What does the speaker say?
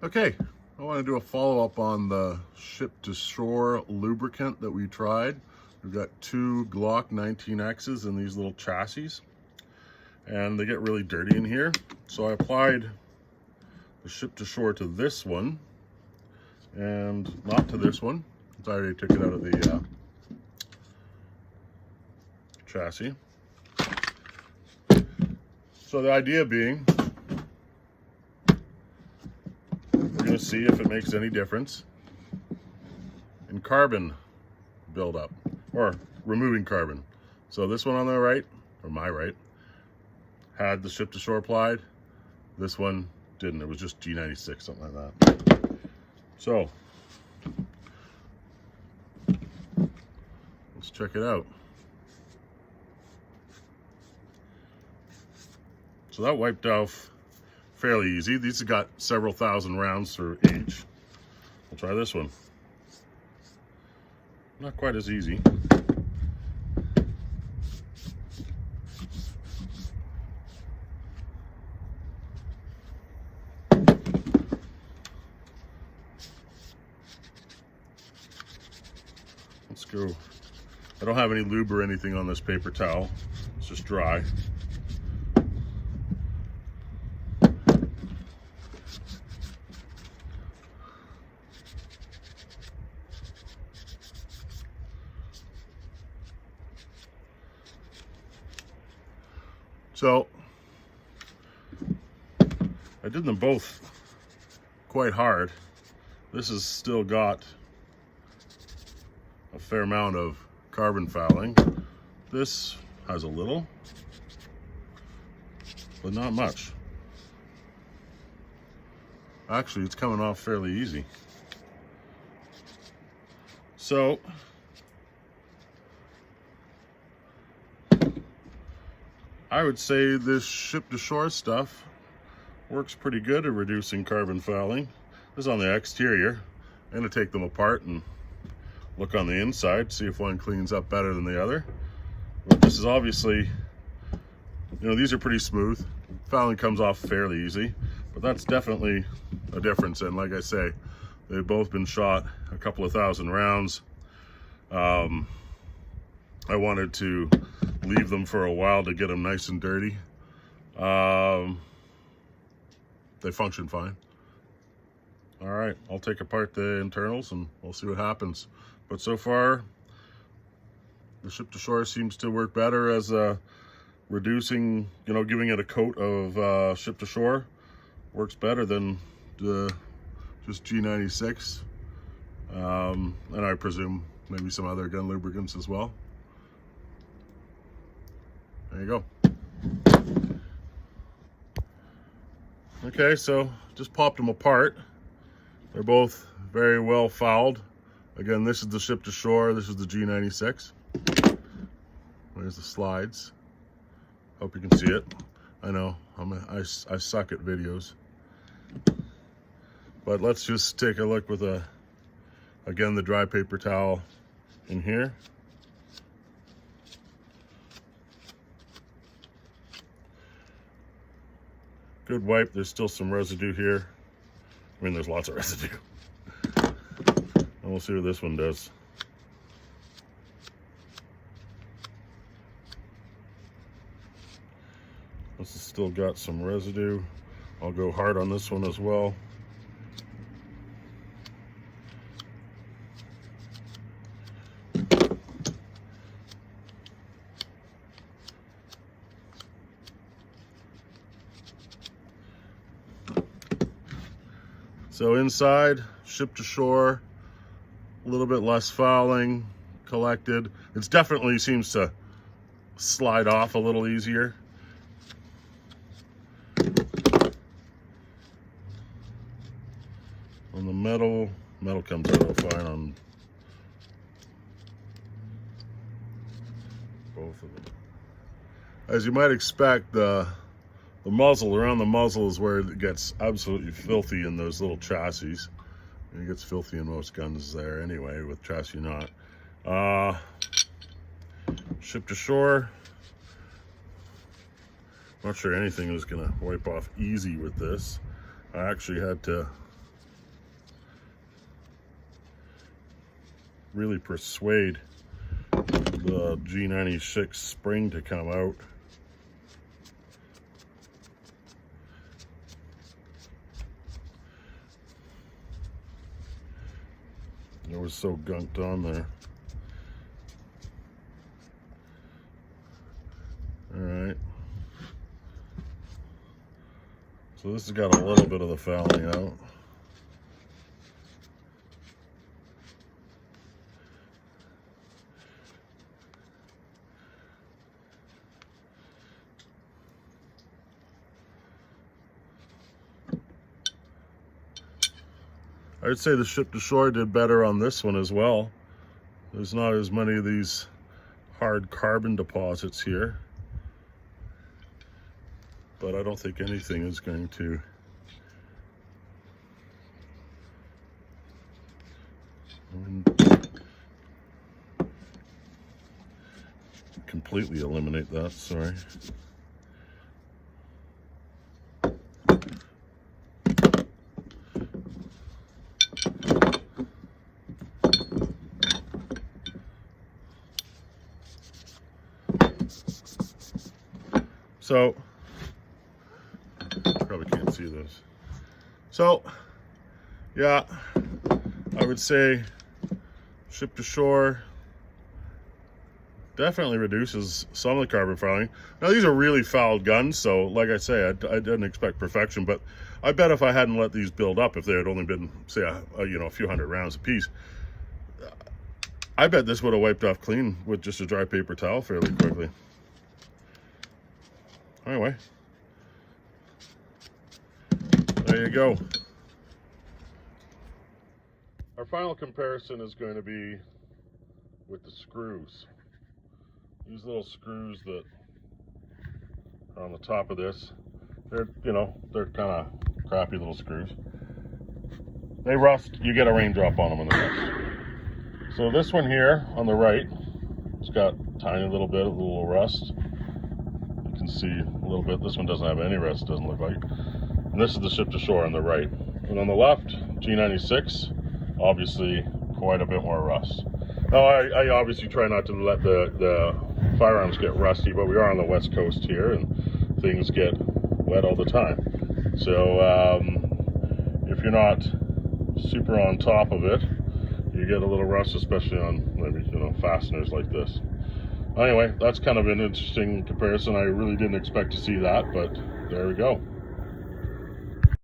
Okay, I want to do a follow-up on the ship-to-shore lubricant that we tried. We've got two Glock 19Xs in these little chassis, and they get really dirty in here. So I applied the ship-to-shore to this one, and not to this one. I already took it out of the chassis. So the idea being, we're going to see if it makes any difference in carbon buildup or removing carbon. So this one on the right, or my right, had the ship to shore applied. This one didn't. It was just G96, something like that. So let's check it out. So that wiped off fairly easy. These have got several thousand rounds for each. We'll try this one. Not quite as easy. Let's go. I don't have any lube or anything on this paper towel. It's just dry. So I did them both quite hard. This has still got a fair amount of carbon fouling. This has a little, but not much. Actually, it's coming off fairly easy. So I would say this ship-to-shore stuff works pretty good at reducing carbon fouling. This is on the exterior. I'm going to take them apart and look on the inside, see if one cleans up better than the other. But this is obviously, these are pretty smooth. Fouling comes off fairly easy, but that's definitely a difference. And like I say, they've both been shot a couple of thousand rounds. I wanted to leave them for a while to get them nice and dirty. They function fine. All right, I'll take apart the internals and we'll see what happens. But so far, the ship to shore seems to work better as reducing, giving it a coat of ship to shore works better than the just G96. And I presume maybe some other gun lubricants as well. There you go. Okay, so just popped them apart. They're both very well fouled. Again, this is the ship to shore, this is the G96. There's the slides. Hope you can see it. I know, I suck at videos. But let's just take a look with again, the dry paper towel in here. Good wipe. There's still some residue here. I mean, there's lots of residue. And we'll see what this one does. This has still got some residue. I'll go hard on this one as well. So inside, ship to shore, a little bit less fouling collected. It definitely seems to slide off a little easier. On the metal comes out all fine on both of them. As you might expect, the muzzle, around the muzzle is where it gets absolutely filthy in those little chassis. It gets filthy in most guns there anyway, with chassis not. Ship to shore. Not sure anything was gonna wipe off easy with this. I actually had to really persuade the G96 spring to come out. It was so gunked on there. Alright. So this has got a little bit of the fouling out. I'd say the Ship to Shore did better on this one as well. There's not as many of these hard carbon deposits here. But I don't think anything is going to completely eliminate that, sorry. So, probably can't see this. So, yeah, I would say Ship to Shore definitely reduces some of the carbon fouling. Now, these are really fouled guns, so like I say, I didn't expect perfection, but I bet if I hadn't let these build up, if they had only been, say, a few hundred rounds apiece, I bet this would have wiped off clean with just a dry paper towel fairly quickly. Anyway, there you go. Our final comparison is going to be with the screws. These little screws that are on the top of this, they're kind of crappy little screws. They rust, you get a raindrop on them and they rust. So this one here on the right, it's got a tiny little bit, a little rust. You can see a little bit. This one doesn't have any rust, doesn't look like. And this is the Ship to Shore on the right. And on the left, G96, obviously quite a bit more rust. Now I obviously try not to let the firearms get rusty, but we are on the west coast here and things get wet all the time. So if you're not super on top of it, you get a little rust, especially on maybe fasteners like this. Anyway, that's kind of an interesting comparison. I really didn't expect to see that, but there we go.